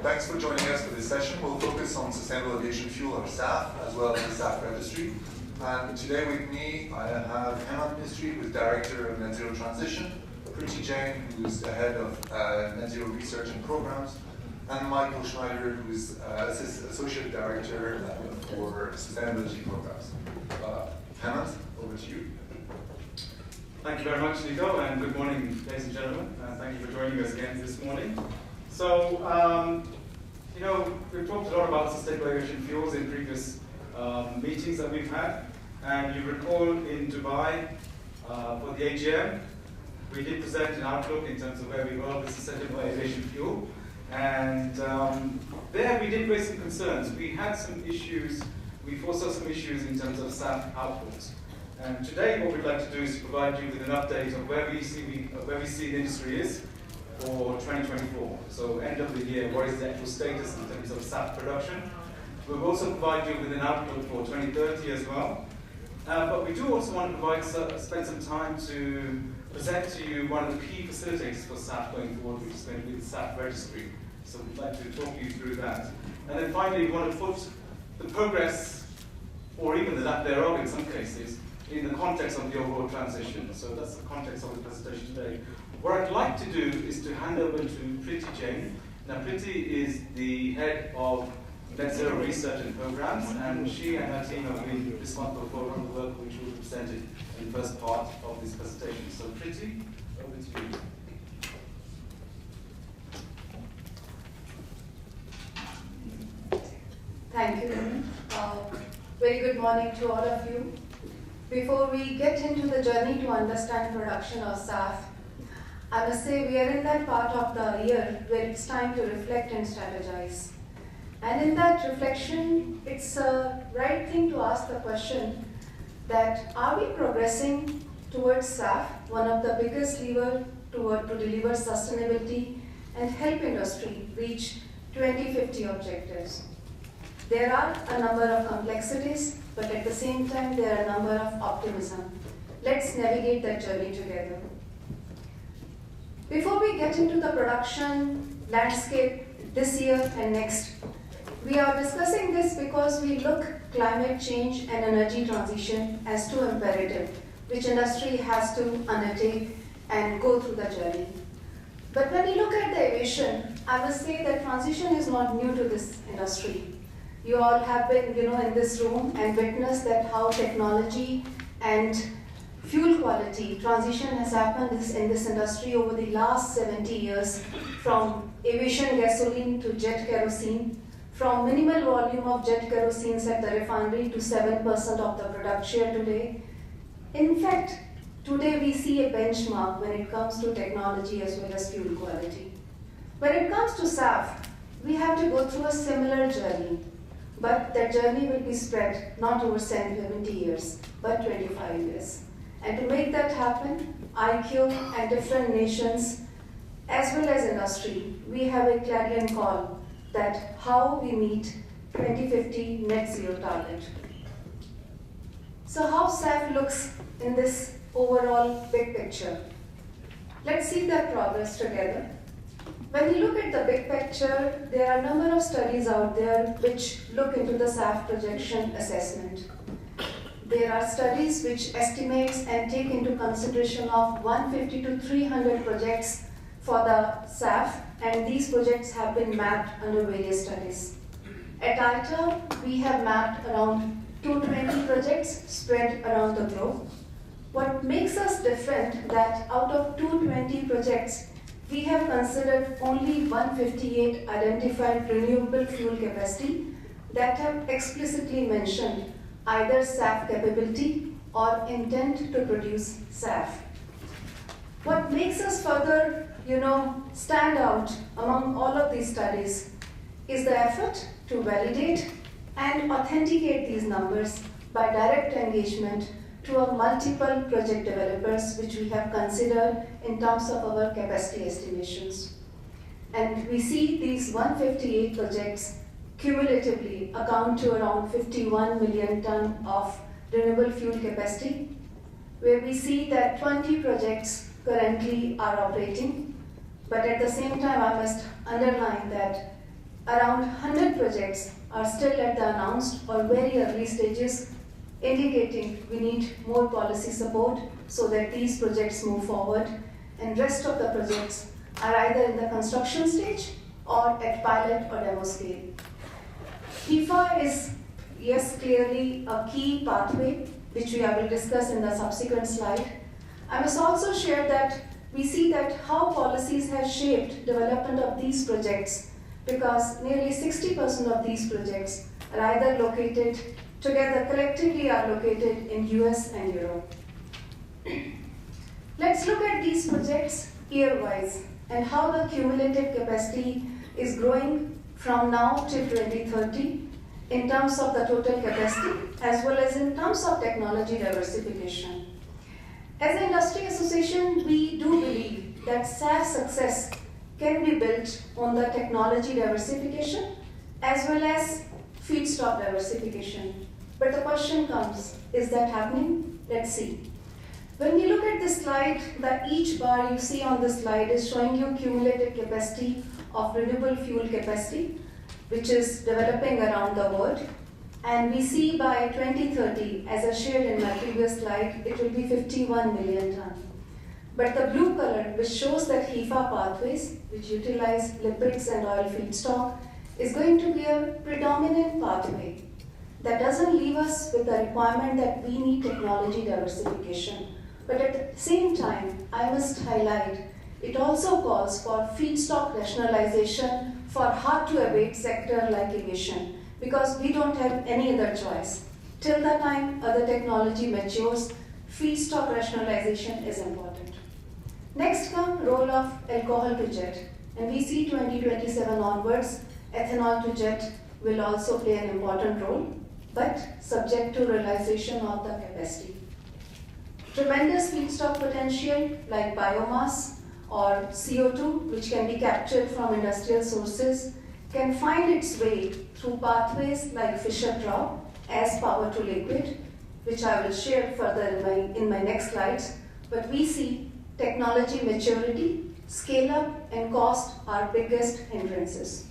Thanks for joining us for this session. We'll focus on sustainable aviation fuel, or SAF, as well as the SAF Registry. And today with me, I have Hemant Mistry, who's Director of Net Zero Transition, Preeti Jain, who's the Head of Net Zero Research and Programs, and Michael Schneider, who's Associate Director for Sustainability Programs. Hemant, over to you. Thank you very much, Nico, and good morning, ladies and gentlemen. Thank you for joining us again this morning. So, we've talked a lot about sustainable aviation fuels in previous meetings that we've had, and you recall in Dubai for the AGM, we did present an outlook in terms of where we were with sustainable aviation fuel, and there we did raise some concerns. We had some issues, we foresaw some issues in terms of SAF outputs. And today what we'd like to do is to provide you with an update of where we see the industry is for 2024. So end of the year, what is the actual status in terms of SAF production. We'll also provide you with an outlook for 2030 as well. But we do also want to spend some time to present to you one of the key facilitators for SAF going forward, which is going to be the SAF Registry. So we'd like to talk you through that. And then finally, we want to put the progress, or even the lack thereof in some cases, in the context of the overall transition. So that's the context of the presentation today. What I'd like to do is to hand over to Preeti Jain. Now, Preeti is the head of Net Zero Research and Programs, and she and her team have been responsible for all the work which will be presented in the first part of this presentation. So, Preeti, over to you. Thank you. Very good morning to all of you. Before we get into the journey to understand production of SAF, I must say we are in that part of the year where it's time to reflect and strategize. And in that reflection, it's a right thing to ask the question that are we progressing towards SAF, one of the biggest levers to deliver sustainability and help industry reach 2050 objectives. There are a number of complexities, but at the same time, there are a number of optimism. Let's navigate that journey together. Before we get into the production landscape this year and next, we are discussing this because we look climate change and energy transition as two imperatives, which industry has to undertake and go through the journey. But when you look at the aviation, I must say that transition is not new to this industry. You all have been, in this room and witnessed that how technology and fuel quality transition has happened in this industry over the last 70 years, from aviation gasoline to jet kerosene, from minimal volume of jet kerosenes at the refinery to 7% of the product share today. In fact, today we see a benchmark when it comes to technology as well as fuel quality. When it comes to SAF, we have to go through a similar journey. But that journey will be spread not over 70 years, but 25 years. And to make that happen, IQ and different nations, as well as industry, we have a clarion call that how we meet 2050 net zero target. So how SAF looks in this overall big picture? Let's see that progress together. When you look at the big picture, there are a number of studies out there which look into the SAF projection assessment. There are studies which estimates and take into consideration of 150 to 300 projects for the SAF, and these projects have been mapped under various studies. At IATA, we have mapped around 220 projects spread around the globe. What makes us different that out of 220 projects, we have considered only 158 identified renewable fuel capacity that have explicitly mentioned either SAF capability or intent to produce SAF. What makes us further, stand out among all of these studies is the effort to validate and authenticate these numbers by direct engagement to our multiple project developers, which we have considered in terms of our capacity estimations. And we see these 158 projects cumulatively account to around 51 million ton of renewable fuel capacity, where we see that 20 projects currently are operating. But at the same time, I must underline that around 100 projects are still at the announced or very early stages, indicating we need more policy support so that these projects move forward, and rest of the projects are either in the construction stage or at pilot or demo scale. HEFA is, yes, clearly a key pathway, which I will discuss in the subsequent slide. I must also share that we see that how policies have shaped development of these projects, because nearly 60% of these projects are either located together, collectively are located in US and Europe. Let's look at these projects year-wise and how the cumulative capacity is growing from now till 2030 in terms of the total capacity as well as in terms of technology diversification. As an industry association, we do believe that SAF success can be built on the technology diversification as well as feedstock diversification. But the question comes, is that happening? Let's see. When we look at this slide, each bar you see on this slide is showing you cumulative capacity of renewable fuel capacity, which is developing around the world. And we see by 2030, as I shared in my previous slide, it will be 51 million tons. But the blue color, which shows that HEFA pathways, which utilize lipids and oil feedstock, is going to be a predominant pathway that doesn't leave us with the requirement that we need technology diversification. But at the same time, I must highlight, it also calls for feedstock rationalization for hard-to-abate sector like aviation, because we don't have any other choice. Till the time other technology matures, feedstock rationalization is important. Next comes role of alcohol to jet. And we see 2027 onwards, ethanol to jet will also play an important role, but subject to realization of the capacity. Tremendous feedstock potential like biomass or CO2, which can be captured from industrial sources, can find its way through pathways like Fischer-Tropsch as power to liquid, which I will share further in my next slides. But we see technology maturity, scale up, and cost are biggest hindrances.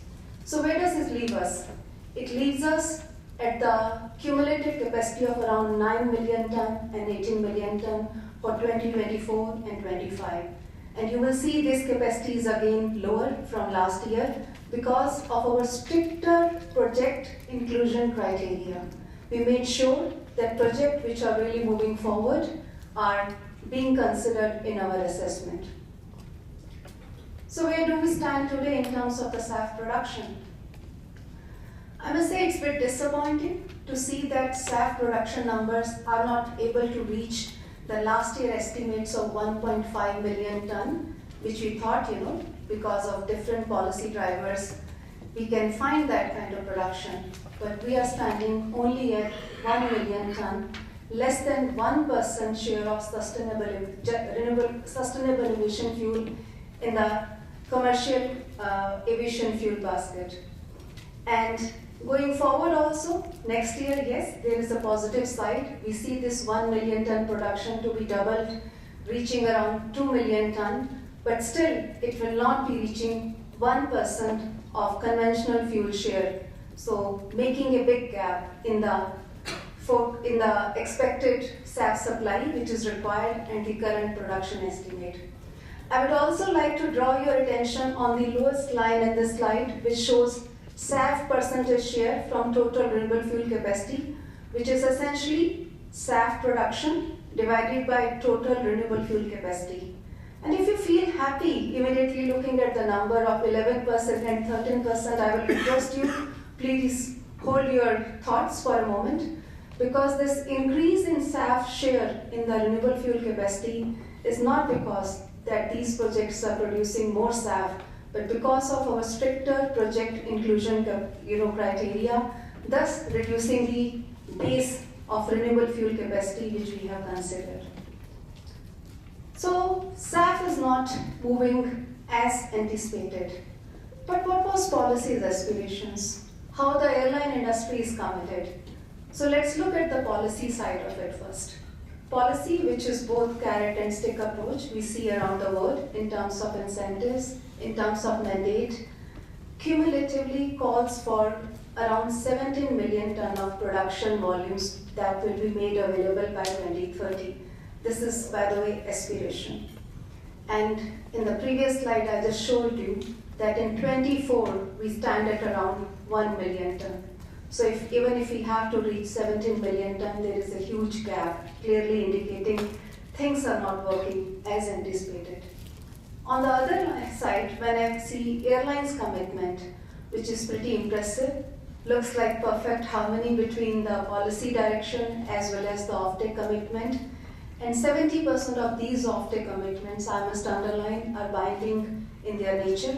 So where does this leave us? It leaves us at the cumulative capacity of around 9 million ton and 18 million ton for 2024 and 25. And you will see these capacities again lower from last year because of our stricter project inclusion criteria. We made sure that projects which are really moving forward are being considered in our assessment. So where do we stand today in terms of the SAF production? I must say it's a bit disappointing to see that SAF production numbers are not able to reach the last year estimates of 1.5 million ton, which we thought, because of different policy drivers, we can find that kind of production. But we are standing only at 1 million ton, less than 1% share of sustainable aviation fuel in the commercial aviation fuel basket. And going forward also, next year, yes, there is a positive side. We see this 1 million ton production to be doubled, reaching around 2 million ton, but still it will not be reaching 1% of conventional fuel share. So making a big gap in the expected SAF supply which is required and the current production estimate. I would also like to draw your attention on the lowest line in this slide, which shows SAF percentage share from total renewable fuel capacity, which is essentially SAF production divided by total renewable fuel capacity. And if you feel happy immediately looking at the number of 11% and 13%, I will request you, please hold your thoughts for a moment, because this increase in SAF share in the renewable fuel capacity is not because that these projects are producing more SAF, but because of our stricter project inclusion criteria, thus reducing the base of renewable fuel capacity which we have considered. So SAF is not moving as anticipated. But what was policy's aspirations? How the airline industry is committed? So let's look at the policy side of it first. Policy, which is both carrot and stick approach, we see around the world in terms of incentives, in terms of mandate. cumulatively calls for around 17 million ton of production volumes that will be made available by 2030. This is, by the way, aspiration. And in the previous slide, I just showed you that in 24, we stand at around 1 million ton. So even if we have to reach 17 million ton, there is a huge gap, clearly indicating things are not working as anticipated. On the other side, when I see airlines' commitment, which is pretty impressive, looks like perfect harmony between the policy direction as well as the offtake commitment. And 70% of these offtake commitments, I must underline, are binding in their nature.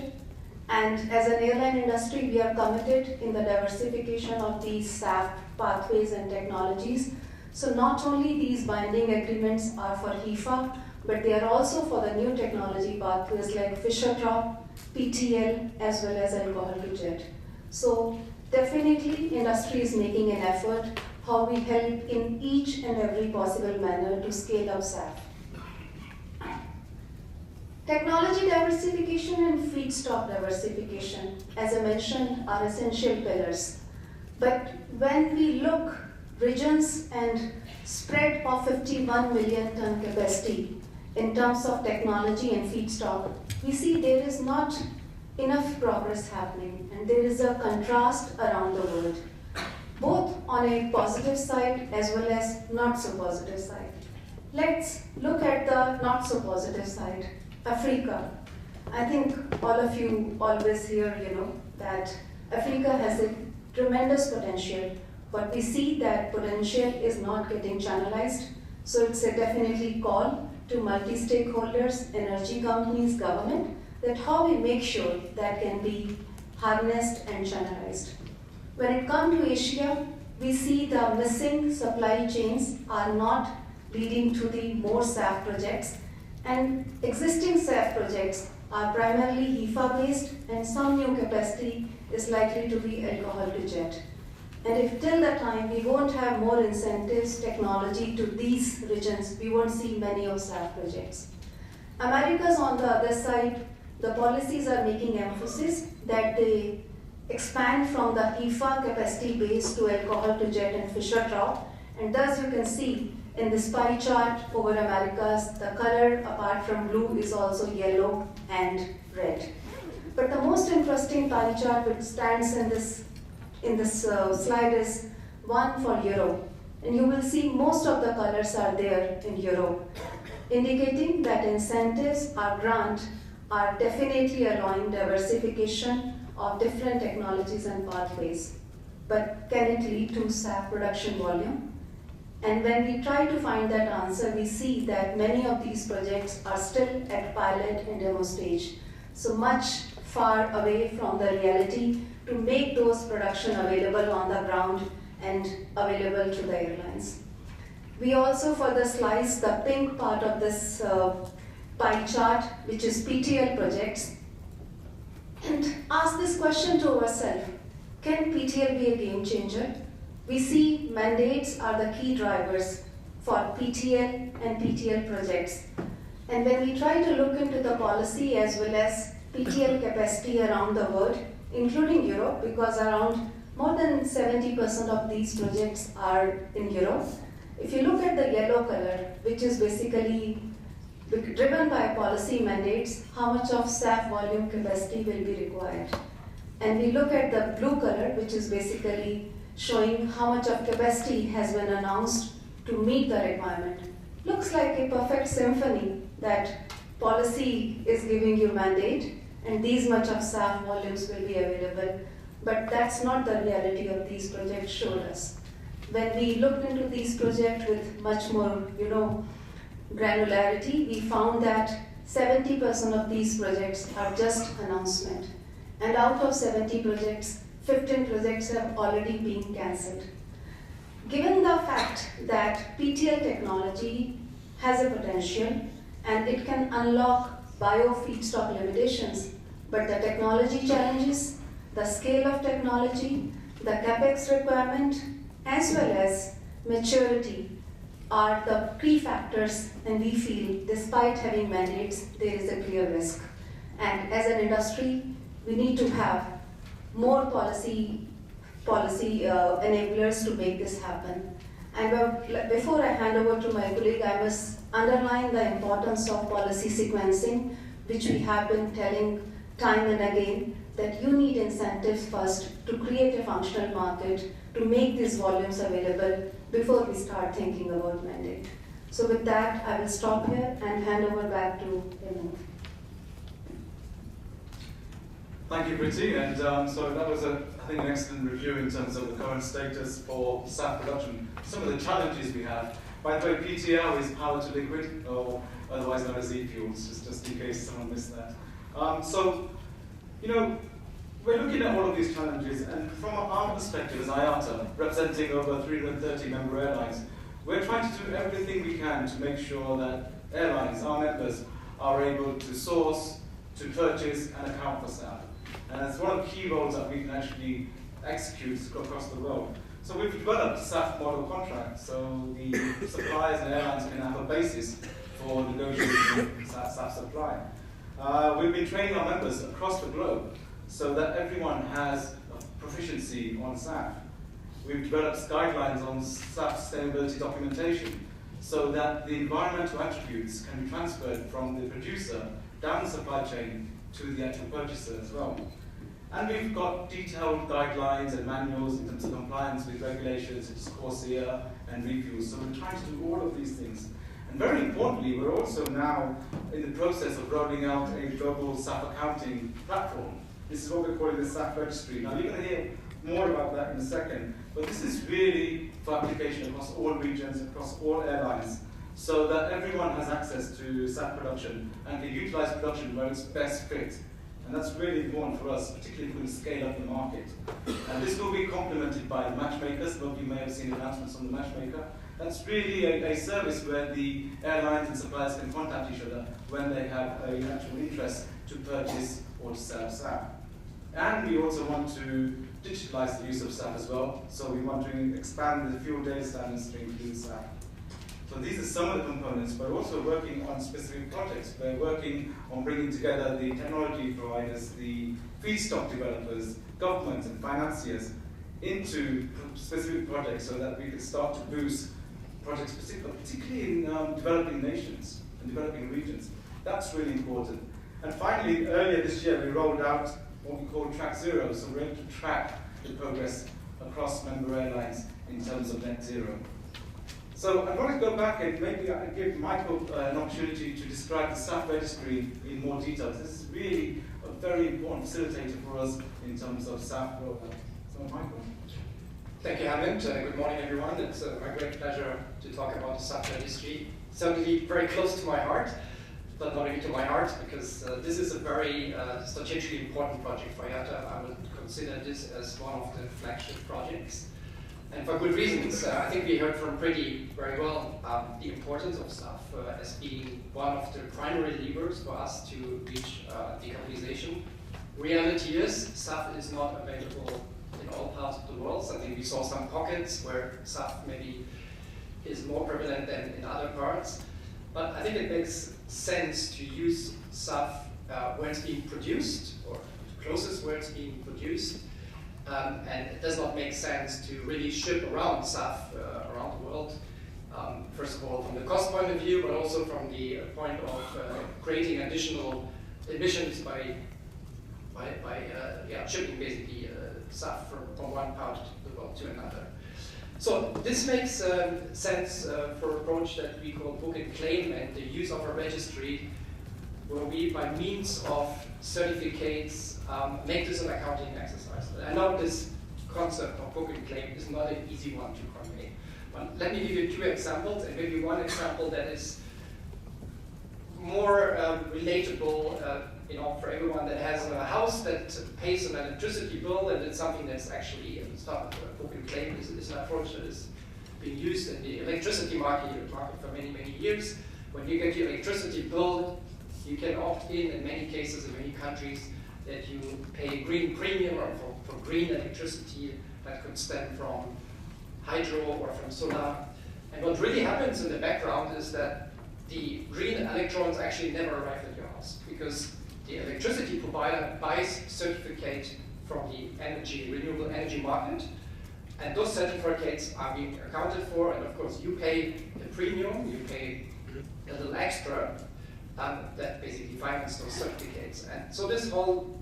And as an airline industry, we are committed in the diversification of these SAF pathways and technologies. So not only these binding agreements are for HEFA, but they are also for the new technology pathways like Fischer-Tropsch, PTL, as well as alcohol-to-jet. So definitely industry is making an effort how we help in each and every possible manner to scale up SAF. Technology diversification and feedstock diversification, as I mentioned, are essential pillars. But when we look regions and spread of 51 million ton capacity in terms of technology and feedstock, we see there is not enough progress happening, and there is a contrast around the world, both on a positive side as well as not so positive side. Let's look at the not so positive side. Africa. I think all of you always hear, that Africa has a tremendous potential, but we see that potential is not getting channelized. So it's a definitely call to multi-stakeholders, energy companies, government, that how we make sure that can be harnessed and channelized. When it comes to Asia, we see the missing supply chains are not leading to the more SAF projects. And existing SAF projects are primarily HEFA based, and some new capacity is likely to be alcohol-to-jet. And if till the time we won't have more incentives, technology to these regions, we won't see many of SAF projects. Americas on the other side, the policies are making emphasis that they expand from the HEFA capacity base to alcohol-to-jet and Fischer-Tropsch, and thus you can see in this pie chart over Americas, the color apart from blue is also yellow and red. But the most interesting pie chart which stands in this slide is one for Europe. And you will see most of the colors are there in Europe, indicating that incentives or grant are definitely allowing diversification of different technologies and pathways. But can it lead to SAF production volume? And when we try to find that answer, we see that many of these projects are still at pilot and demo stage. So much far away from the reality to make those production available on the ground and available to the airlines. We also further slice the pink part of this pie chart, which is PTL projects, and ask this question to ourselves: can PTL be a game changer? We see mandates are the key drivers for PTL and PTL projects. And when we try to look into the policy as well as PTL capacity around the world, including Europe, because around more than 70% of these projects are in Europe. If you look at the yellow color, which is basically driven by policy mandates, how much of SAF volume capacity will be required. And we look at the blue color, which is basically showing how much of capacity has been announced to meet the requirement. Looks like a perfect symphony that policy is giving you mandate and these much of SAF volumes will be available. But that's not the reality of these projects showed us. When we looked into these projects with much more, granularity, we found that 70% of these projects are just announcement. And out of 70 projects, 15 projects have already been cancelled. Given the fact that PTL technology has a potential and it can unlock bio-feedstock limitations, but the technology challenges, the scale of technology, the capex requirement, as well as maturity are the key factors, and we feel despite having mandates, there is a clear risk. And as an industry, we need to have more policy enablers to make this happen. And before I hand over to my colleague, I must underline the importance of policy sequencing, which we have been telling time and again, that you need incentives first to create a functional market, to make these volumes available before we start thinking about mandate. So with that, I will stop here and hand over back to Hemant. Thank you, Preeti. And so that was, I think, an excellent review in terms of the current status for SAF production, some of the challenges we have. By the way, PTL is power to liquid, or otherwise known as e-fuels, just in case someone missed that. So, you know, we're looking at all of these challenges, and from our perspective as IATA, representing over 330 member airlines, we're trying to do everything we can to make sure that airlines, our members, are able to source, to purchase, and account for SAF. And it's one of the key roles that we can actually execute across the world. So we've developed SAF model contracts, so the suppliers and airlines can have a basis for negotiating SAF supply. We've been training our members across the globe so that everyone has a proficiency on SAF. We've developed guidelines on SAF sustainability documentation so that the environmental attributes can be transferred from the producer down the supply chain to the actual purchaser as well. And we've got detailed guidelines and manuals in terms of compliance with regulations such as CORSIA and refuels. So we're trying to do all of these things. And very importantly, we're also now in the process of rolling out a global SAF accounting platform. This is what we're calling the SAF Registry. Now you're going to hear more about that in a second, but this is really for application across all regions, across all airlines, so that everyone has access to SAF production and can utilize production where it's best fit. And that's really important for us, particularly if we're going to scale up the market. And this will be complemented by the matchmakers. Some of you may have seen announcements on the matchmaker. That's really a service where the airlines and suppliers can contact each other when they have a natural interest to purchase or to sell SAF. And we also want to digitalize the use of SAF as well. So we want to expand the fuel data standards to include SAF. So these are some of the components, but also working on specific projects. We're working on bringing together the technology providers, the feedstock developers, governments and financiers into specific projects so that we can start to boost projects, particularly in developing nations and developing regions. That's really important. And finally, earlier this year, we rolled out what we call Track Zero, so we're able to track the progress across member airlines in terms of net zero. So I want to go back and maybe I give Michael an opportunity to describe the SAF registry in more detail. This is really a very important facilitator for us in terms of SAF rollout. So Michael. Thank you, Hemant. Good morning, everyone. It's my great pleasure to talk about the SAF registry. Certainly very close to my heart, but not only to my heart, because this is a very strategically important project for IATA. I would consider this as one of the flagship projects. And for good reasons. I think we heard from Preeti very well the importance of SAF as being one of the primary levers for us to reach decarbonization. Reality is, SAF is not available in all parts of the world. So I think we saw some pockets where SAF maybe is more prevalent than in other parts. But I think it makes sense to use SAF where it's being produced, or closest where it's being produced. And it does not make sense to really ship around SAF around the world. First of all, from the cost point of view, but also from the point of creating additional emissions by shipping basically SAF from one part of the world to another. So this makes sense for an approach that we call book and claim, and the use of a registry where we, by means of certificates, make this an accounting exercise. I know this concept of book and claim is not an easy one to convey. But let me give you two examples, and maybe one example that is more relatable for everyone that has a house that pays an electricity bill, and it's something that's actually, it's not book and claim, it's an approach that is being used in the electricity market for many, many years. When you get your electricity bill, you can opt in many cases, in many countries, that you pay a green premium or for green electricity that could stem from hydro or from solar. And what really happens in the background is that the green electrons actually never arrive at your house, because the electricity provider buys certificate from the renewable energy market. And those certificates are being accounted for, and of course you pay a premium, you pay a little extra, that basically finance those certificates. And so this whole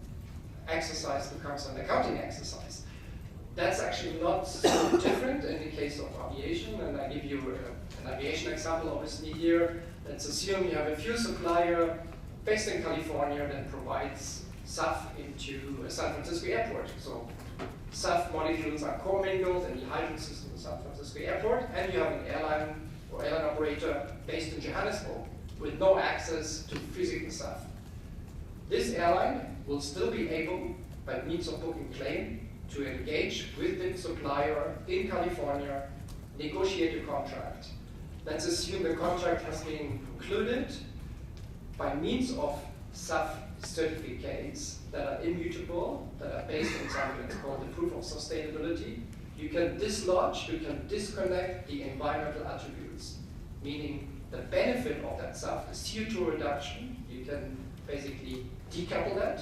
exercise becomes an accounting exercise. That's actually not so different in the case of aviation, and I give you an aviation example obviously here. Let's assume you have a fuel supplier based in California that provides SAF into San Francisco airport. So SAF molecules are commingled in the hydrogen system of San Francisco airport, and you have an airline or airline operator based in Johannesburg with no access to physical SAF. This airline will still be able, by means of booking claim, to engage with the supplier in California, negotiate a contract. Let's assume the contract has been concluded by means of SAF certificates that are immutable, that are based on something that's called the proof of sustainability. You can dislodge, you can disconnect the environmental attributes, meaning the benefit of that SAF, the CO2 reduction, you can basically decouple that,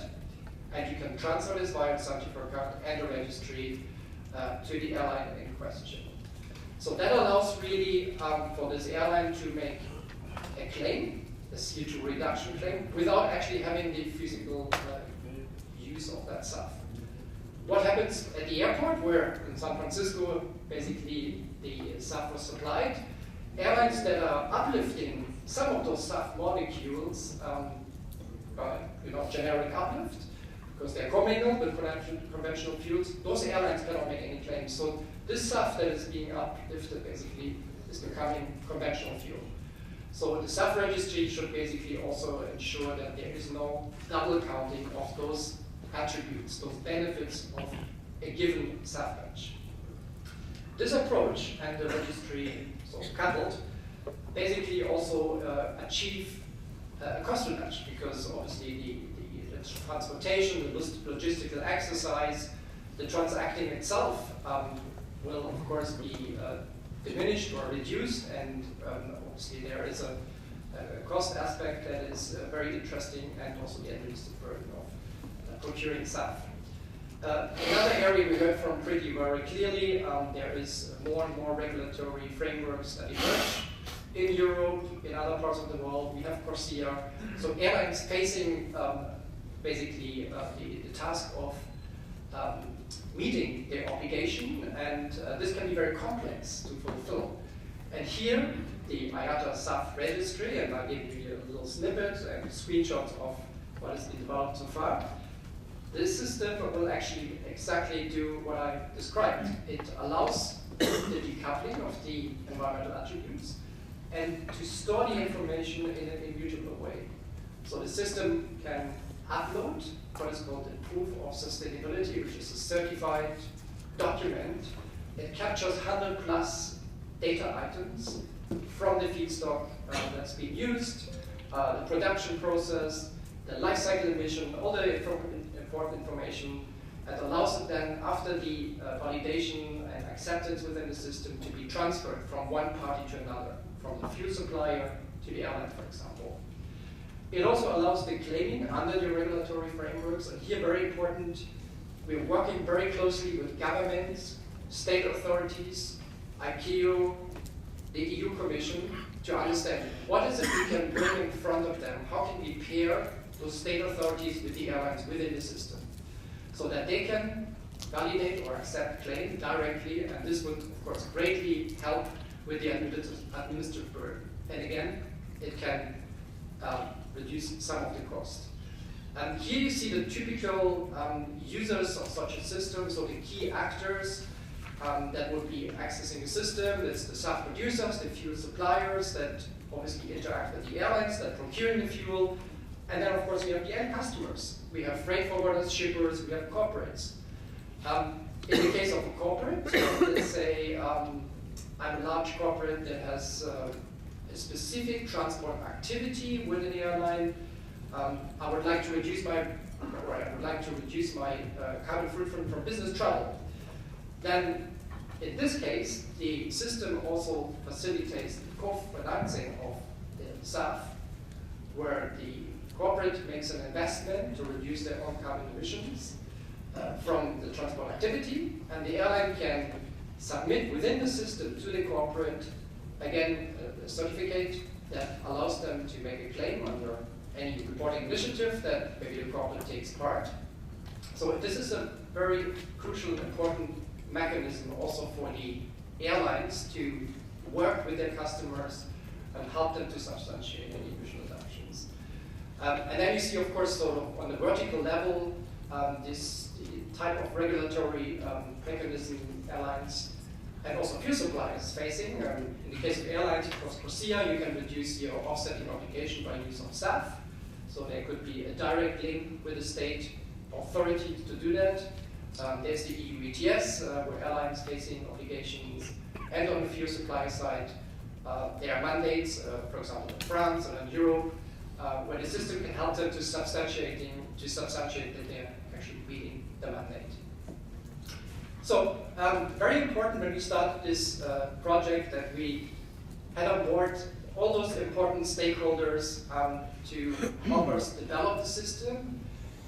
and you can transfer this via a certificate and a registry to the airline in question. So that allows really for this airline to make a claim, a CO2 reduction claim, without actually having the physical use of that SAF. What happens at the airport, where in San Francisco basically the SAF was supplied? Airlines that are uplifting some of those SAF molecules, generic uplift, because they're commingled with conventional fuels, those airlines cannot make any claims. So this SAF that is being uplifted basically is becoming conventional fuel. So the SAF registry should basically also ensure that there is no double counting of those attributes, those benefits of a given SAF batch. This approach and the registry sort of coupled basically also achieve a cost reduction, because obviously the transportation, the logistical exercise, the transacting itself will of course be diminished or reduced, and obviously there is a cost aspect that is very interesting, and also the administrative burden of procuring SAF. Another area we heard from Preeti very clearly, there is more and more regulatory frameworks that emerge in Europe, in other parts of the world. We have CORSIA, so airlines facing basically the task of meeting their obligation, and this can be very complex to fulfill. And here, the IATA SAF registry, and I'll give you a little snippet and screenshots of what has been developed so far. This system will actually exactly do what I described. It allows the decoupling of the environmental attributes and to store the information in an immutable way. So the system can upload what is called the proof of sustainability, which is a certified document. It captures 100+ data items from the feedstock that's being used, the production process, the life cycle emission, all the important information that allows it then, after the validation and acceptance within the system, to be transferred from one party to another, from the fuel supplier to the airline, for example. It also allows the claiming under the regulatory frameworks, and here very important, we're working very closely with governments, state authorities, ICAO, the EU Commission, to understand what is it we can bring in front of them, how can we pair those state authorities with the airlines within the system, so that they can validate or accept claim directly, and this would, of course, greatly help with the administrative burden. And again, it can reduce some of the cost. Here you see the typical users of such a system, so the key actors that would be accessing the system. It's the SAF producers, the fuel suppliers that obviously interact with the airlines that procuring the fuel, and then of course we have the end customers. We have freight forwarders, shippers, we have corporates. In the case of a corporate, let's say I'm a large corporate that has a specific transport activity within the airline. I would like to reduce my carbon footprint from business travel. Then, in this case, the system also facilitates the co-financing of the SAF, where the corporate makes an investment to reduce their own carbon emissions, from the transport activity, and the airline can submit within the system to the corporate, again, a certificate that allows them to make a claim under any reporting initiative that maybe the corporate takes part. So this is a very crucial, important mechanism also for the airlines to work with their customers and help them to substantiate any visual adaptations. And then you see, of course, sort of on the vertical level, this type of regulatory mechanism airlines and also fuel suppliers facing. In the case of airlines, of course, CORSIA, you can reduce your offsetting obligation by use of SAF. So there could be a direct link with the state authority to do that. There's the EU ETS, where airlines facing obligations. And on the fuel supply side, there are mandates, for example, in France and in Europe, where the system can help them to substantiate that they're actually meeting the mandate. So, very important when we started this project that we had on board all those important stakeholders to help us develop the system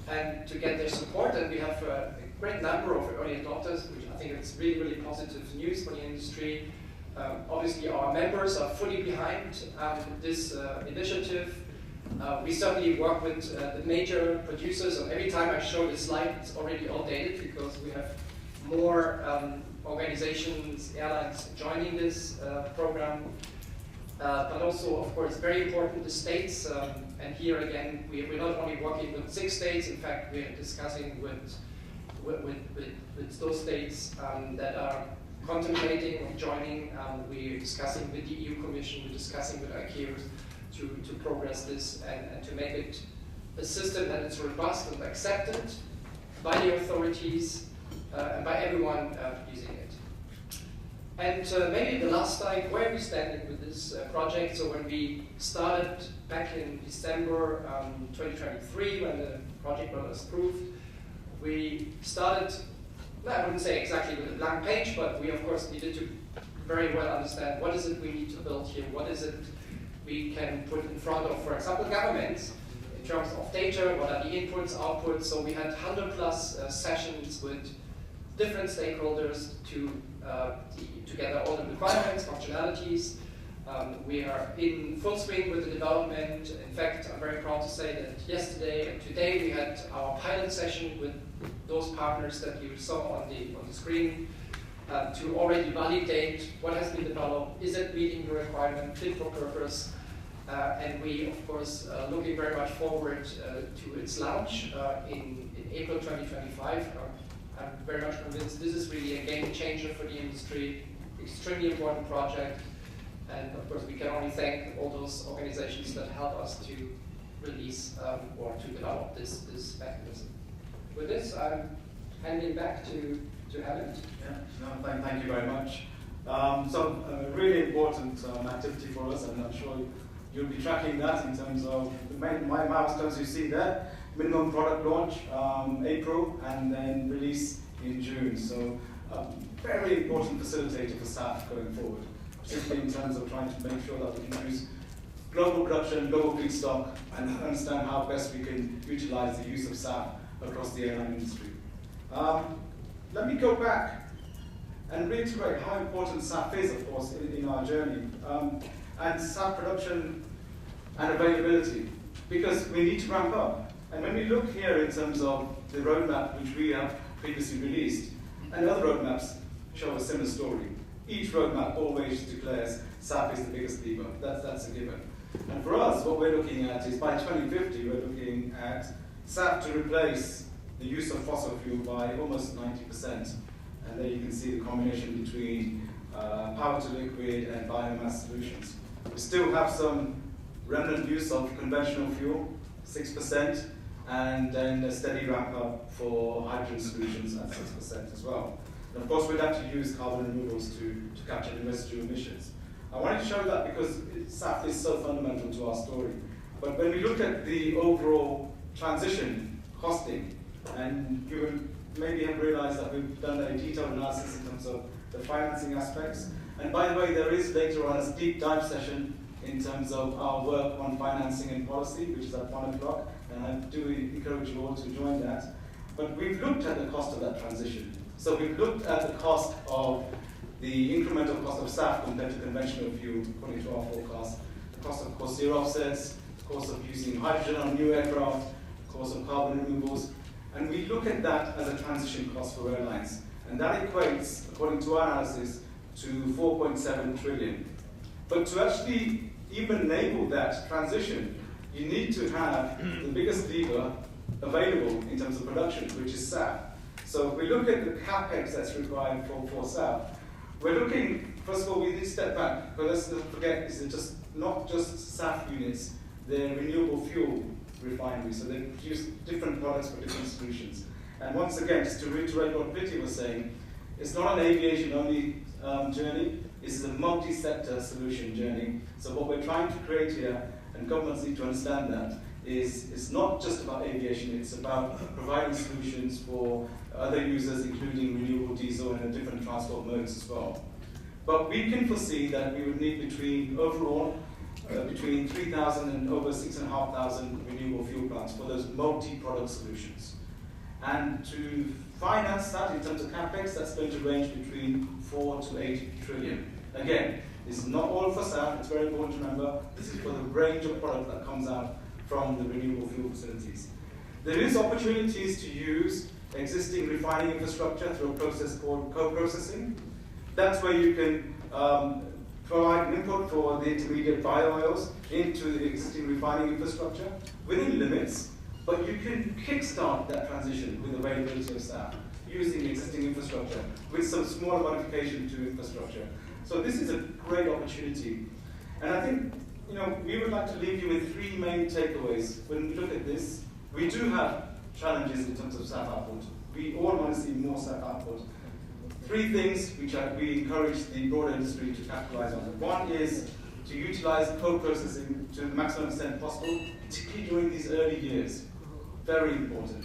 and to get their support. And we have a great number of early adopters, which I think is really, really positive news for the industry. Obviously, our members are fully behind this initiative. We certainly work with the major producers, and every time I show this slide, it's already outdated because we have more organizations, airlines joining this program. But also, of course, very important, the states. And here again, we're not only working with 6 states, in fact, we're discussing with those states that are contemplating of joining. We're discussing with the EU Commission, we're discussing with IATA to progress this and to make it a system that is robust and accepted by the authorities and by everyone using it. And maybe the last slide, where are we standing with this project? So when we started back in December 2023, when the project was approved, we started, I wouldn't say exactly with a blank page, but we of course needed to very well understand what is it we need to build here, what is it we can put in front of, for example, governments, in terms of data, what are the inputs, outputs. So we had 100+ sessions with different stakeholders to gather all the requirements, functionalities. We are in full swing with the development. In fact, I'm very proud to say that yesterday and today we had our pilot session with those partners that you saw on the screen to already validate what has been developed. Is it meeting the requirement, fit for purpose? And we, of course, looking very much forward to its launch in April 2025. I'm very much convinced this is really a game changer for the industry, extremely important project, and of course we can only thank all those organizations that help us to release or to develop this mechanism. With this, I'm handing back to Hemant. Yeah, no, thank you very much. So a really important activity for us, and I'm sure you'll be tracking that in terms of the main milestones you see there. Minimum product launch, April, and then release in June. So very important facilitator for SAF going forward, particularly in terms of trying to make sure that we can use global production, global feedstock, and understand how best we can utilize the use of SAF across the airline industry. Let me go back and reiterate how important SAF is, of course, in our journey, and SAF production and availability, because we need to ramp up. And when we look here in terms of the roadmap which we have previously released, and other roadmaps show a similar story. Each roadmap always declares SAF is the biggest lever. That's a given. And for us, what we're looking at is by 2050, we're looking at SAF to replace the use of fossil fuel by almost 90%. And there you can see the combination between power to liquid and biomass solutions. We still have some remnant use of conventional fuel, 6%, and then a steady ramp up for hydrogen solutions at 6% as well. And of course, we'd have to use carbon removals to capture the residual emissions. I wanted to show that because SAF is so fundamental to our story. But when we look at the overall transition costing, and you will maybe have realized that we've done a detailed analysis in terms of the financing aspects. And by the way, there is later on a deep dive session in terms of our work on financing and policy, which is at 1 o'clock, and I do encourage you all to join that. But we've looked at the cost of that transition. So we've looked at the cost of the incremental cost of SAF compared to conventional fuel, according to our forecast, the cost of course zero offsets, the cost of using hydrogen on new aircraft, the cost of carbon removals, and we look at that as a transition cost for airlines. And that equates, according to our analysis, to 4.7 trillion. But to actually even enable that transition, you need to have the biggest lever available in terms of production, which is SAF. So if we look at the capex that's required for SAF, we're looking, first of all, we need to step back, but let's not forget, it's not just SAF units, they're renewable fuel refineries, so they produce different products for different solutions. And once again, just to reiterate what Preeti was saying, it's not an aviation-only journey, it's a multi-sector solution journey. So what we're trying to create here, and governments need to understand that, is it's not just about aviation, it's about providing solutions for other users, including renewable diesel and different transport modes as well. But we can foresee that we would need overall, between 3,000 and over 6,500 renewable fuel plants for those multi-product solutions. And to finance that in terms of capex, that's going to range between 4 to 8 trillion. Again, this is not all for SAF, it's very important to remember, this is for the range of product that comes out from the renewable fuel facilities. There is opportunities to use existing refining infrastructure through a process called co-processing. That's where you can provide an input for the intermediate bio-oils into the existing refining infrastructure within limits, but you can kickstart that transition with availability of SAF using existing infrastructure with some small modification to infrastructure. So this is a great opportunity. And I think we would like to leave you with 3 main takeaways. When we look at this, we do have challenges in terms of SAF output. We all want to see more SAF output. 3 things which we encourage the broader industry to capitalize on. One is to utilize co-processing to the maximum extent possible, particularly during these early years. Very important.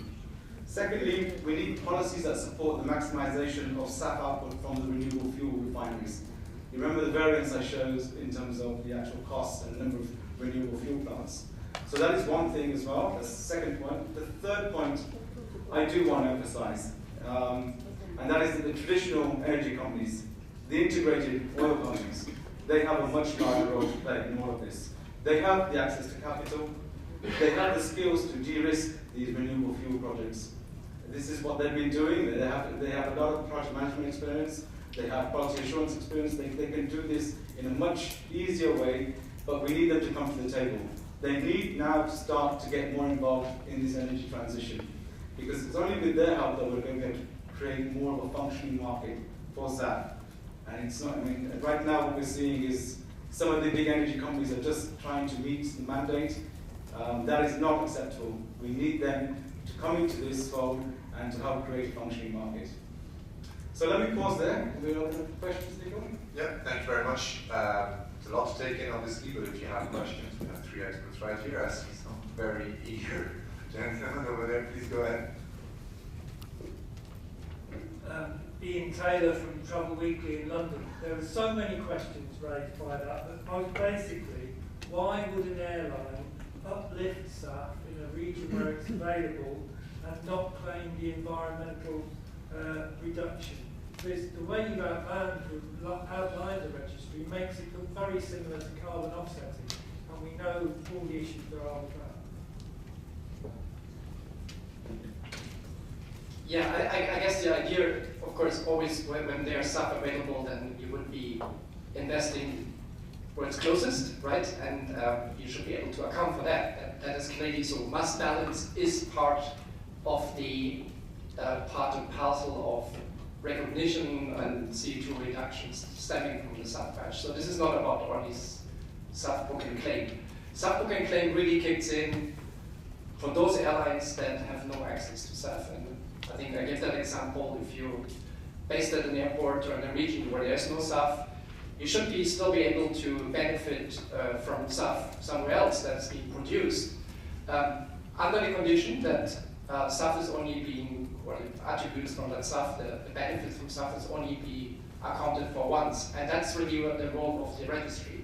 Secondly, we need policies that support the maximization of SAF output from the renewable fuel refineries. You remember the variance I showed in terms of the actual costs and number of renewable fuel plants. So that is one thing as well. That's the second point. The third point I do want to emphasize, and that is that the traditional energy companies, the integrated oil companies, they have a much larger role to play in all of this. They have the access to capital. They have the skills to de-risk these renewable fuel projects. This is what they've been doing. They have a lot of project management experience. They have quality assurance experience. They can do this in a much easier way, but we need them to come to the table. They need now to start to get more involved in this energy transition, because it's only with their help that we're going to create more of a functioning market for SAF. And it's not, right now what we're seeing is some of the big energy companies are just trying to meet the mandate. That is not acceptable. We need them to come into this fold and to help create a functioning market. So let me pause there. Can we open up for questions, Nico? Yeah, thank you very much. There's a lot to take in, obviously, but if you have questions, we have 3 experts right here. I see some very eager gentlemen over there. Please go ahead. Ian Taylor from Travel Weekly in London. There are so many questions raised by that, but basically, why would an airline uplift SAF in a region where it's available and not claim the environmental reduction? Because the way you outlined the registry makes it look very similar to carbon offsetting, and we know all the issues there are with that. Yeah, I guess the idea, of course, always when there's SAF available, then you would be investing where it's closest, right? And you should be able to account for that. That is clearly so. Mass balance is part of the part and parcel of recognition and CO2 reductions stemming from the SAF badge. So this is not about only SAF book and claim. SAF book and claim really kicks in for those airlines that have no access to SAF. And I think I gave that example. If you're based at an airport or in a region where there's no SAF, you should still be able to benefit from SAF somewhere else that's being produced, under the condition that SAF is only being, or the attributes from that SAF, the benefits from SAF is only be accounted for once. And that's really the role of the registry.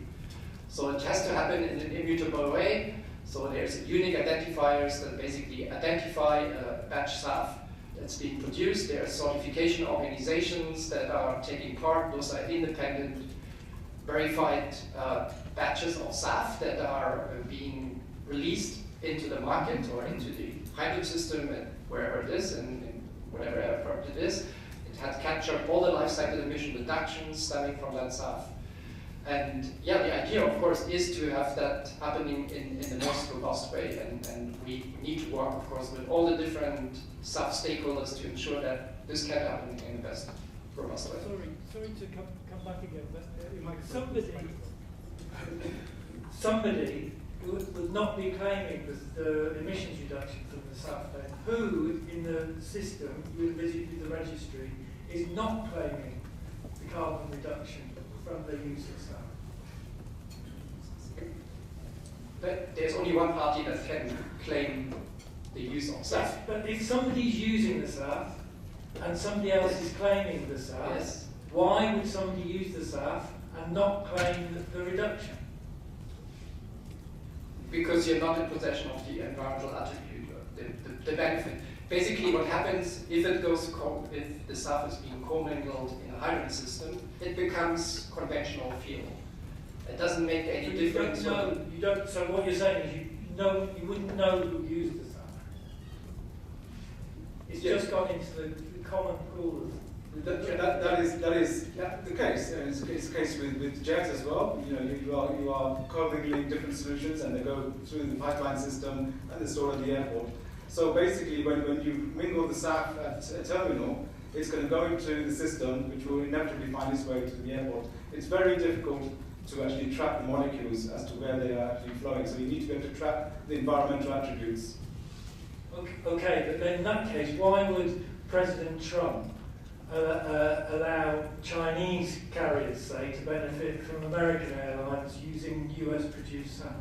So it has to happen in an immutable way. So there's unique identifiers that basically identify batch SAF that's being produced. There are certification organizations that are taking part. Those are independent, verified batches of SAF that are being released into the market or into the hydrogen system and wherever it is, and whatever aircraft it is. It has captured all the life cycle emission reductions stemming from that SAF. And yeah, the idea, of course, is to have that happening in the most robust way. And we need to work, of course, with all the different SAF stakeholders to ensure that this can happen in the best robust way. Sorry to come back again, but somebody would not be claiming the emissions reduction from the SAF then. Who in the system you envisage with the registry is not claiming the carbon reduction from the use of SAF? But there's only one party that can claim the use of SAF. Yes, but if somebody's using the SAF and somebody else is claiming the SAF, Yes. why would somebody use the SAF and not claim the reduction? Because you're not in possession of the environmental attribute, the benefit. Basically, what happens if it goes if the SAF is being commingled in a hydrogen system, it becomes conventional fuel. It doesn't make any difference. You don't. So what you're saying is you wouldn't know who used the SAF. It's just gone into the common pool of. That is the case. It's the case with jets as well. You are commingling different solutions, and they go through the pipeline system and they're stored at the airport. So basically, when you mingle the SAF at a terminal, it's going to go into the system, which will inevitably find its way to the airport. It's very difficult to actually track the molecules as to where they are actually flowing. So you need to be able to track the environmental attributes. Okay, but then in that case, why would President Trump allow Chinese carriers, say, to benefit from American airlines using US-produced SAF?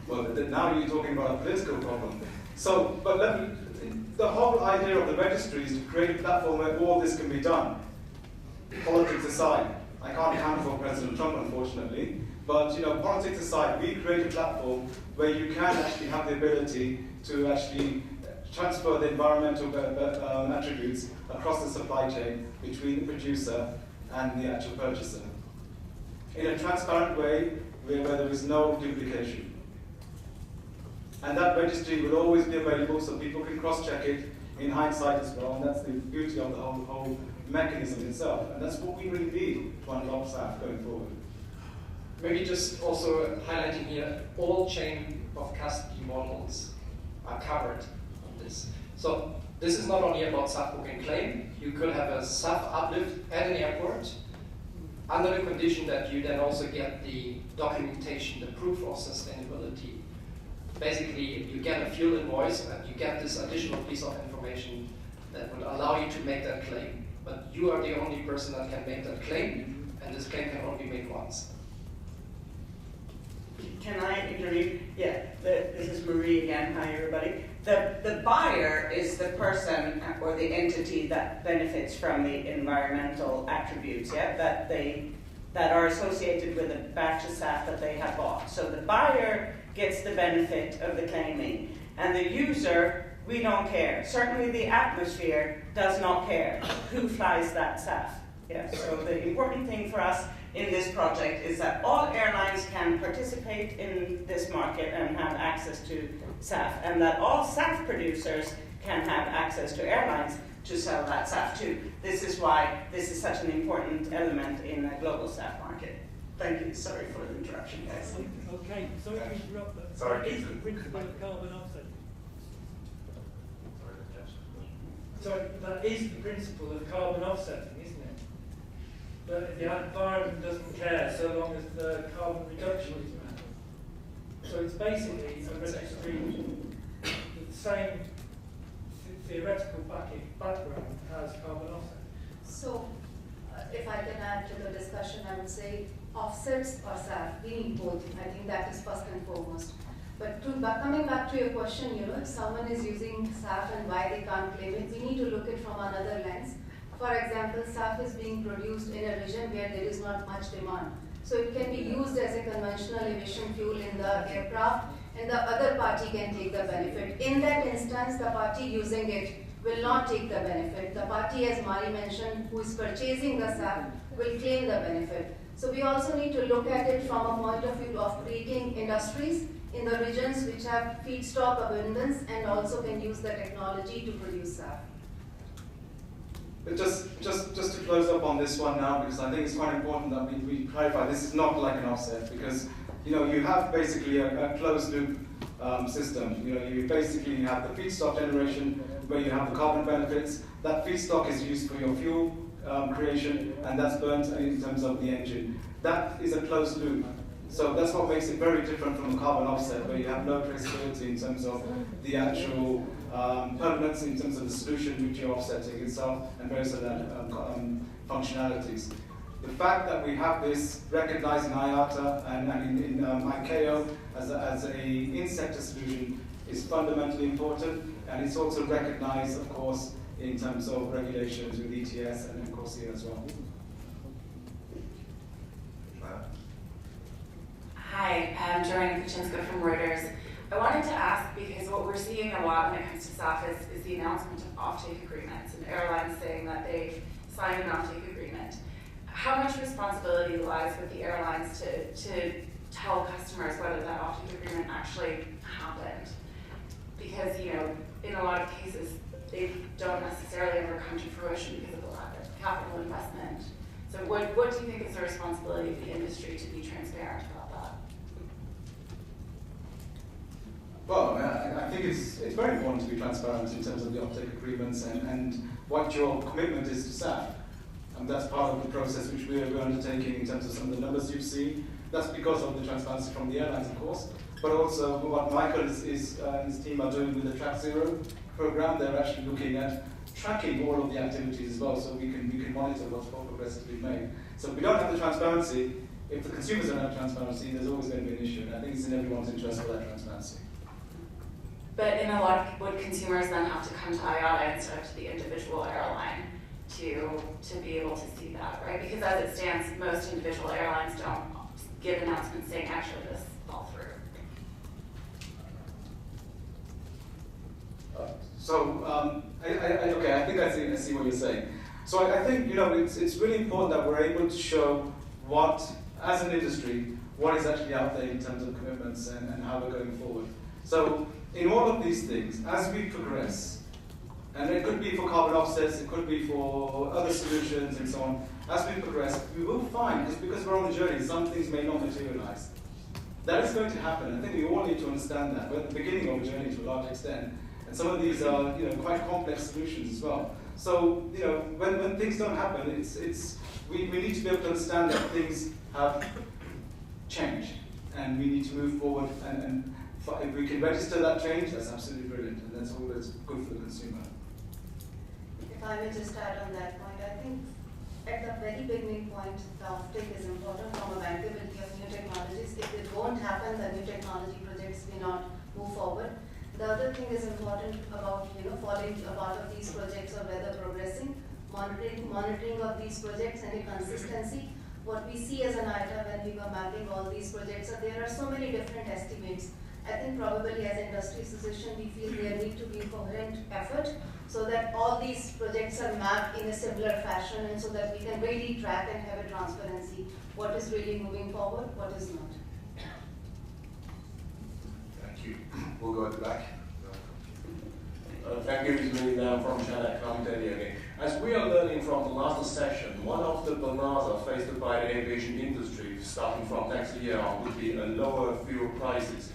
Well, now you're talking about a political problem. So, but the whole idea of the registry is to create a platform where all this can be done. Politics aside, I can't account for President Trump, unfortunately, but politics aside, we create a platform where you can actually have the ability to actually transfer the environmental attributes across the supply chain between the producer and the actual purchaser in a transparent way where there is no duplication. And that registry will always be available so people can cross-check it in hindsight as well, and that's the beauty of the whole mechanism itself. And that's what we really need to unlock SAF going forward. Maybe just also highlighting here, all chain of custody models are covered on this. So this is not only about SAF book and claim. You could have a SAF uplift at an airport under the condition that you then also get the documentation, the proof of sustainability. Basically, you get a fuel invoice and you get this additional piece of information that would allow you to make that claim. But you are the only person that can make that claim, and this claim can only be made once. Can I intervene? Yeah, this is Marie again. Hi, everybody. The buyer is the person or the entity that benefits from the environmental attributes, yeah, that are associated with a batch of SAF that they have bought. So the buyer gets the benefit of the claiming, and the user, we don't care. Certainly the atmosphere does not care who flies that SAF. Yeah, so the important thing for us in this project is that all airlines can participate in this market and have access to SAF, and that all SAF producers can have access to airlines to sell that SAF too. This is why this is such an important element in a global SAF market. Thank you. Sorry for the interruption, guys. Okay, sorry to interrupt, but Sorry, what is the principle of carbon offsetting? So that is the principle of carbon offsetting, isn't it? But the environment doesn't care so long as the carbon reduction is met. So it's basically a registry with the same theoretical background as carbon offsetting. So, if I can add to the discussion, I would say offsets or SAF, we need both. I think that is first and foremost. But coming back to your question, if someone is using SAF and why they can't claim it, we need to look at it from another lens. For example, SAF is being produced in a region where there is not much demand. So it can be used as a conventional aviation fuel in the aircraft, and the other party can take the benefit. In that instance, the party using it will not take the benefit. The party, as Mari mentioned, who is purchasing the SAF will claim the benefit. So we also need to look at it from a point of view of creating industries in the regions which have feedstock abundance and also can use the technology to produce SAF. But just to close up on this one now, because I think it's quite important that we clarify this is not like an offset, because you have basically a closed loop system. You basically have the feedstock generation where you have the carbon benefits. That feedstock is used for your fuel creation, and that's burnt in terms of the engine. That is a closed loop. So that's what makes it very different from a carbon offset, where you have no traceability in terms of the actual permanence, in terms of the solution which you're offsetting itself, and various other functionalities. The fact that we have this recognized in IATA and in ICAO as an in-sector solution is fundamentally important, and it's also recognized, of course, in terms of regulations with ETS and of course here as well. Hi, I'm Jain from Reuters. I wanted to ask, because what we're seeing a lot when it comes to SAF is the announcement of offtake agreements and airlines saying that they've signed an offtake agreement. How much responsibility lies with the airlines to tell customers whether that offtake agreement actually happened? Because, in a lot of cases, they don't necessarily ever come to fruition because of the lack of capital investment. So what do you think is the responsibility of the industry to be transparent about that? Well, I think it's very important to be transparent in terms of the offtake agreements and what your commitment is to SAF. And that's part of the process which we're undertaking in terms of some of the numbers you've seen. That's because of the transparency from the airlines, of course, but also what Michael and his team are doing with the Track Zero program. They're actually looking at tracking all of the activities as well, so we can monitor what progress has been made. So if we don't have the transparency, if the consumers don't have transparency, there's always going to be an issue, and I think it's in everyone's interest for that transparency. But in a lot of, would consumers then have to come to IATA instead of to the individual airline to be able to see that, right? Because as it stands, most individual airlines don't give announcements saying actually this fell through. I think I see what you're saying. So I think it's really important that we're able to show what, as an industry, what is actually out there in terms of commitments and how we're going forward. So in all of these things, as we progress, and it could be for carbon offsets, it could be for other solutions and so on, as we progress, we will find, because we're on the journey, some things may not materialize. That is going to happen. I think we all need to understand that. We're at the beginning of a journey to a large extent. And some of these are quite complex solutions as well. So when things don't happen, we need to be able to understand that things have changed. And we need to move forward and if we can register that change, that's absolutely brilliant, and that's always good for the consumer. If I may just add on that point, I think at the very beginning point, the offtake is important from a bankability of new technologies. If it won't happen, the new technology projects may not move forward. The other thing is important about following a part of these projects or whether progressing, monitoring of these projects and a consistency. What we see as an IATA when we were mapping all these projects, there are so many different estimates. I think probably as industry association, we feel there need to be a coherent effort so that all these projects are mapped in a similar fashion and so that we can really track and have a transparency. What is really moving forward, what is not. Thank you. We'll go at the back. Thank you, Ms. Melina from China Company again. As we are learning from the last session, one of the bananas faced by the aviation industry starting from next year on would be lower fuel prices.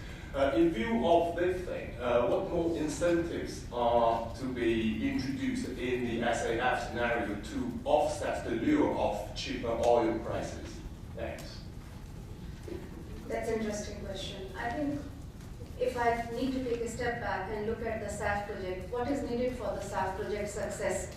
In view of this thing, what more incentives are to be introduced in the SAF scenario to offset the lure of cheaper oil prices? Thanks. That's an interesting question. I think if I need to take a step back and look at the SAF project, what is needed for the SAF project success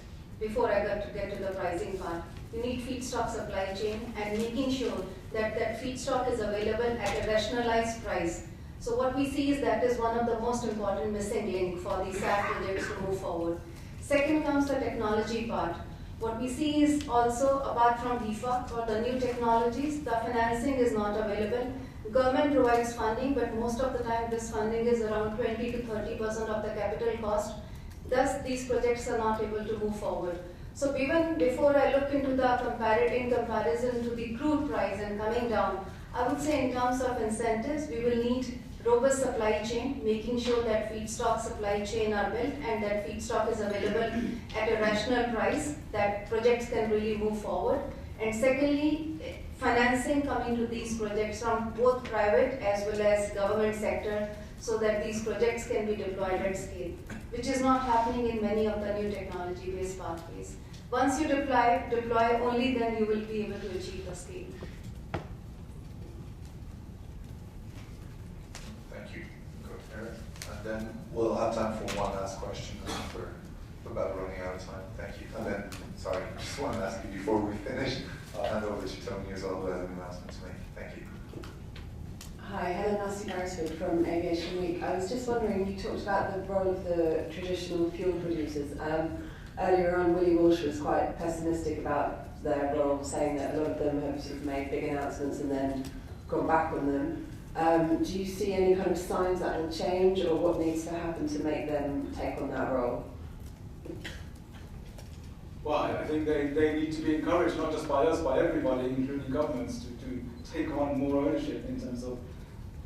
before I get to the pricing part? You need feedstock supply chain and making sure that that feedstock is available at a rationalized price. So what we see is that is one of the most important missing link for these SAF projects to move forward. Second comes the technology part. What we see is also, apart from DFA or the new technologies, the financing is not available. Government provides funding, but most of the time this funding is around 20 to 30% of the capital cost. Thus, these projects are not able to move forward. So even before I look into the comparison to the crude price and coming down, I would say in terms of incentives, we will need robust supply chain, making sure that feedstock supply chain are built and that feedstock is available at a rational price, that projects can really move forward. And secondly, financing coming to these projects from both private as well as government sector, so that these projects can be deployed at scale, which is not happening in many of the new technology-based pathways. Once you deploy, only then you will be able to achieve the scale. Thank you. Good, Eric. And then we'll have time for one last question. We're about running out of time. Thank you. And then, sorry, just want to ask you before we finish, I'll hand over to Tony as well, who has an announcement to make. Thank you. Hi, Helen Nasty-Beresford from Aviation Week. I was just wondering, you talked about the role of the traditional fuel producers. Earlier on, Willie Walsh was quite pessimistic about their role, saying that a lot of them have sort of made big announcements and then gone back on them. Do you see any kind of signs that will change, or what needs to happen to make them take on that role? Well, I think they need to be encouraged, not just by us, by everybody, including governments, to take on more ownership in terms of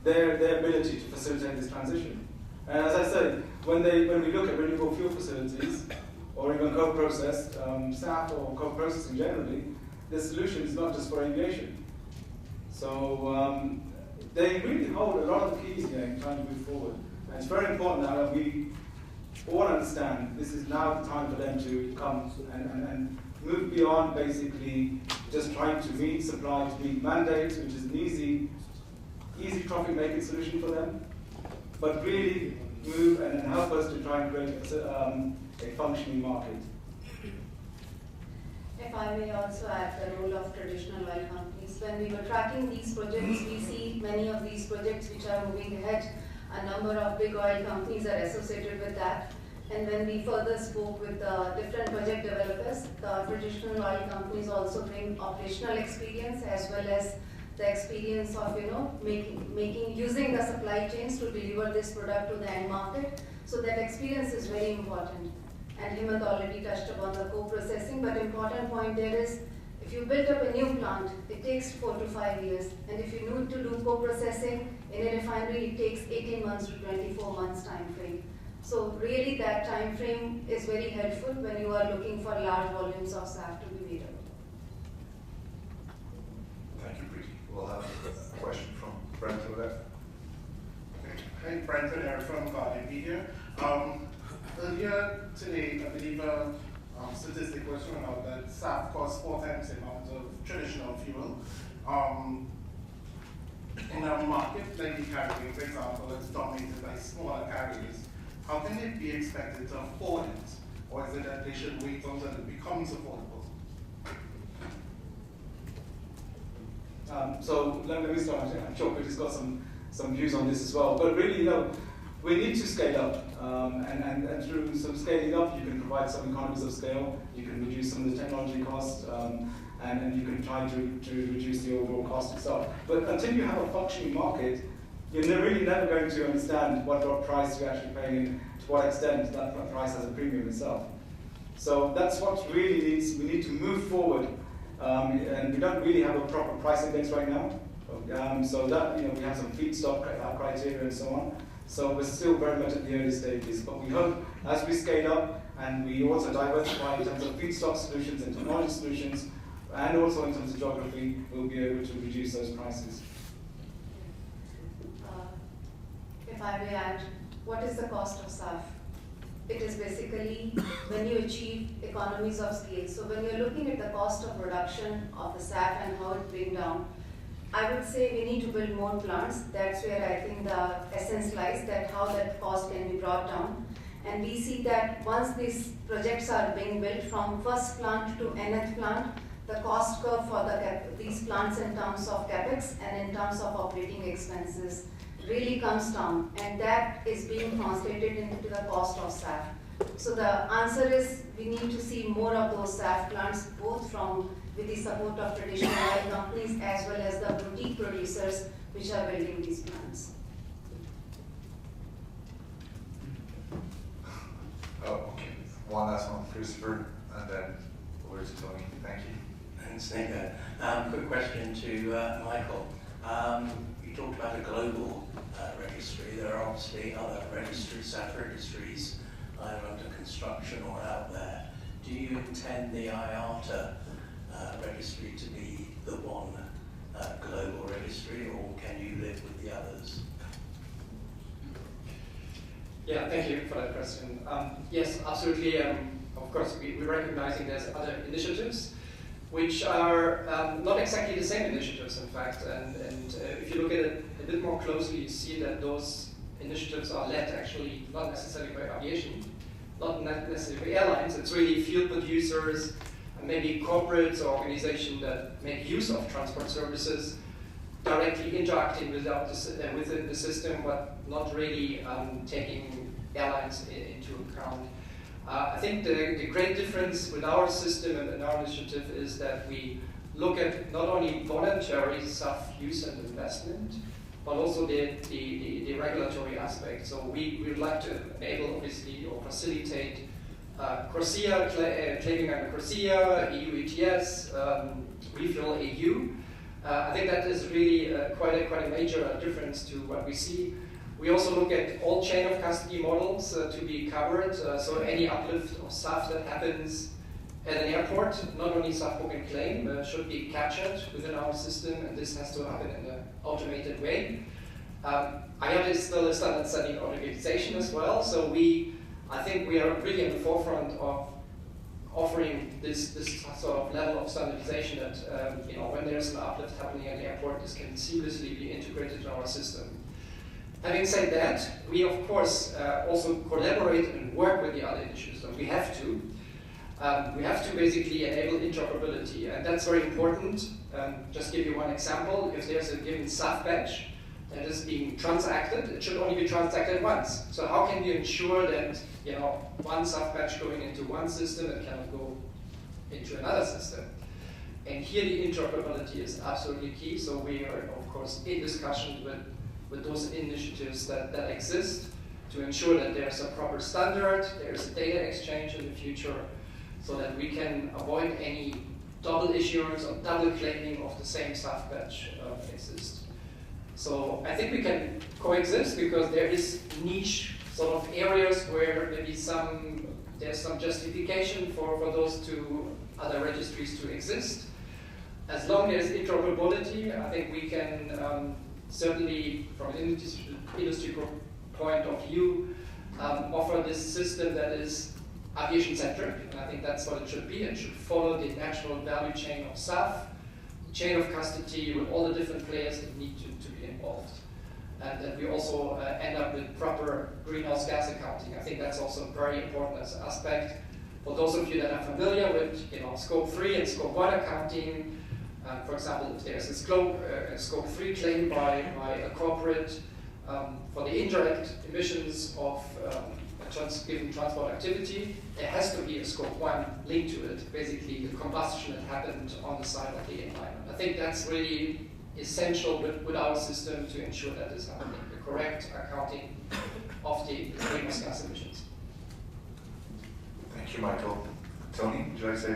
their ability to facilitate this transition. And as I said, when we look at renewable fuel facilities, or even co-processed, SAF or co-processing generally, the solution is not just for aviation. So they really hold a lot of the keys here in trying to move forward. And it's very important now that we all understand this is now the time for them to come and move beyond basically just trying to meet supply, to meet mandates, which is an easy profit-making solution for them, but really move and help us to try and create a functioning market. If I may also add the role of traditional oil companies. When we were tracking these projects, we see many of these projects which are moving ahead. A number of big oil companies are associated with that. And when we further spoke with the different project developers, the traditional oil companies also bring operational experience as well as the experience of using the supply chains to deliver this product to the end market. So that experience is very important. And Hemant already touched upon the co-processing, but important point there is, if you build up a new plant, it takes 4 to 5 years. And if you need to do co-processing in a refinery, it takes 18 months to 24 months time frame. So really that time frame is very helpful when you are looking for large volumes of SAF to be made up. Thank you, Preeti. We'll have a question from Brent over there. Hi, Brenton here from Guardian Media. Earlier today, I believe a statistic was thrown out that SAF costs 4 times the amount of traditional fuel. In a market like the Caribbean, for example, that's dominated by smaller carriers, how can they be expected to afford it? Or is it that they should wait until it becomes affordable? So let me start. I'm sure Preeti's got some views on this as well. But really, we need to scale up. And through some scaling up, you can provide some economies of scale. You can reduce some of the technology costs. And you can try to reduce the overall cost itself. But until you have a functioning market, you're really never going to understand what price you're actually paying and to what extent that price has a premium itself. So that's what really needs. We need to move forward, and we don't really have a proper price index right now. So that we have some feedstock criteria and so on. So we're still very much at the early stages. But we hope as we scale up and we also diversify in terms of feedstock solutions and technology solutions, and also in terms of geography, we'll be able to reduce those prices. If I may add, what is the cost of SAF? It is basically when you achieve economies of scale. So when you're looking at the cost of production of the SAF and how it brings down, I would say we need to build more plants. That's where I think the essence lies, that how that cost can be brought down. And we see that once these projects are being built from first plant to nth plant, the cost curve for these plants in terms of capex and in terms of operating expenses really comes down, and that is being translated into the cost of SAF. So the answer is we need to see more of those SAF plants, both with the support of traditional oil companies as well as the boutique producers, which are building these plants. Oh, okay. One last one, Christopher, and then over to Tony. Thank you. Thanks, Nico. Quick question to Michael. You talked about a global registry. There are obviously other registries, SAF registries, either under construction or out there. Do you intend the IATA registry to be the one global registry, or can you live with the others? Yeah, thank you for that question. Yes, absolutely. Of course, we're recognizing there's other initiatives which are not exactly the same initiatives, in fact. And if you look at it a bit more closely, you see that those initiatives are led actually not necessarily by aviation, not necessarily by airlines. It's really field producers, and maybe corporates or organizations that make use of transport services, directly interacting within the system, but not really taking airlines into account. I think the great difference with our system and our initiative is that we look at not only voluntary SAF use and investment, but also the regulatory aspect. So we would like to enable, obviously, or facilitate CORSIA, claiming under CORSIA, EU ETS, refuel EU. I think that is really quite a major difference to what we see. We also look at all chain of custody models to be covered, so any uplift of SAF that happens at an airport, not only SAF book and claim, should be captured within our system, and this has to happen in an automated way. IATA is still a standard setting organization as well, so I think we are really in the forefront of offering this sort of level of standardization that when there's an uplift happening at the airport, this can seamlessly be integrated in our system. Having said that, we of course also collaborate and work with the other initiatives, and we have to. We have to basically enable interoperability, and that's very important. Just give you one example. If there's a given SAF batch that is being transacted, it should only be transacted once. So how can we ensure that one SAF batch going into one system and cannot go into another system? And here the interoperability is absolutely key. So we are of course in discussion with those initiatives that exist to ensure that there's a proper standard, there's a data exchange in the future, so that we can avoid any double issuance or double claiming of the same SAF batch exist. So I think we can coexist because there is niche sort of areas where maybe there's some justification for those two other registries to exist. As long as interoperability, I think we can certainly, from an industry point of view, offer this system that is aviation-centric, and I think that's what it should be. It should follow the natural value chain of SAF, chain of custody with all the different players that need to be involved. And that we also end up with proper greenhouse gas accounting. I think that's also very important as an aspect. For those of you that are familiar with Scope 3 and Scope 1 accounting, for example, if there's a Scope 3 claim by a corporate for the indirect emissions of given transport activity, there has to be a Scope 1 linked to it, basically the combustion that happened on the side of the environment. I think that's really essential with our system to ensure that is happening, the correct accounting of the greenhouse gas emissions. Thank you, Michael. Tony, would you like to say